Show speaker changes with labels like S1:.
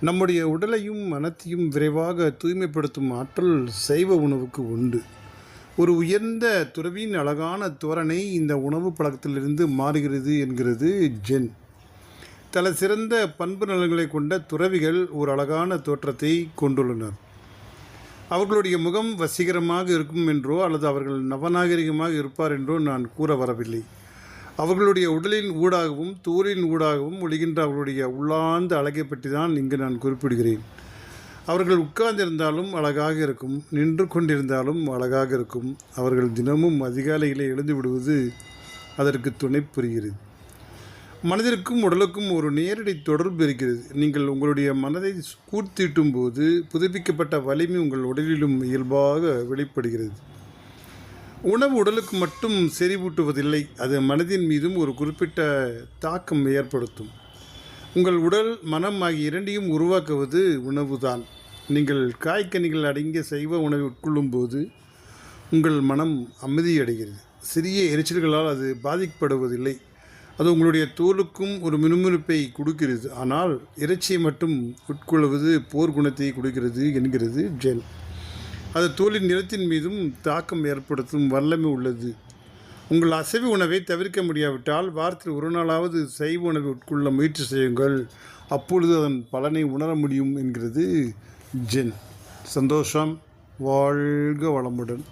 S1: நம்முடைய உடலையும் மனத்தையும் விரைவாக தூய்மைப்படுத்தும் ஆற்றல் சைவ உணவுக்கு உண்டு. ஒரு உயர்ந்த துறவியின் அழகான தோரணை இந்த உணவு பழக்கத்திலிருந்து மாறுகிறது என்கிறது ஜென். தல சிறந்த பண்பு நலன்களை கொண்ட துறவிகள் ஒரு அழகான தோற்றத்தை கொண்டுள்ளனர். அவர்களுடைய முகம் வசீகரமாக இருக்கும் என்றோ அல்லது அவர்கள் நவநாகரிகமாக இருப்பார் என்றோ நான் கூற வரவில்லை. அவர்களுடைய உடலின் ஊடாகவும் தோலின் ஊடாகவும் ஒளிகின்ற அவர்களுடைய உள்ளார்ந்த அழகை பற்றி தான் இங்கு நான் குறிப்பிடுகிறேன். அவர்கள் உட்கார்ந்திருந்தாலும் அழகாக இருக்கும், நின்று கொண்டிருந்தாலும் அழகாக இருக்கும். அவர்கள் தினமும் அதிகாலையிலே எழுந்து விடுவது அதற்கு துணை புரிகிறது. மனதிற்கும் உடலுக்கும் ஒரு நேரடி தொடர்பு இருக்கிறது. நீங்கள் உங்களுடைய மனதை கூர்த்திட்டும் போது புதுப்பிக்கப்பட்ட வலிமை உங்கள் உடலிலும் இயல்பாக வெளிப்படுகிறது. உணவு உடலுக்கு மட்டும் செறிவூட்டுவதில்லை, அது மனதின் மீதும் ஒரு குறிப்பிட்ட தாக்கம் ஏற்படுத்தும். உங்கள் உடல் மனம் ஆகிய இரண்டையும் உருவாக்குவது உணவு தான். நீங்கள் காய்கனிகள் அடங்கிய சைவ உணவை உட்கொள்ளும் போது உங்கள் மனம் அமைதியடைகிறது. சிறிய எரிச்சல்களால் அது பாதிக்கப்படுவதில்லை. அது உங்களுடைய தோலுக்கும் ஒரு மினுமினுப்பை கொடுக்கிறது. ஆனால் இறைச்சியை மட்டும் உட்கொள்வது போர் குணத்தை கொடுக்கிறது என்கிறது ஜென். அது தோலின் நிறத்தின் மீதும் தாக்கம் ஏற்படுத்தும் வல்லமை உள்ளது. உங்கள் அசைவ உணவை தவிர்க்க முடியாவிட்டால் வாரத்தில் ஒரு நாளாவது சைவ உணவை உட்கொள்ள முயற்சி செய்யுங்கள். அப்பொழுது அதன் பலனை உணர முடியும் என்கிறது ஜென். சந்தோஷம். வாழ்க வளமுடன்.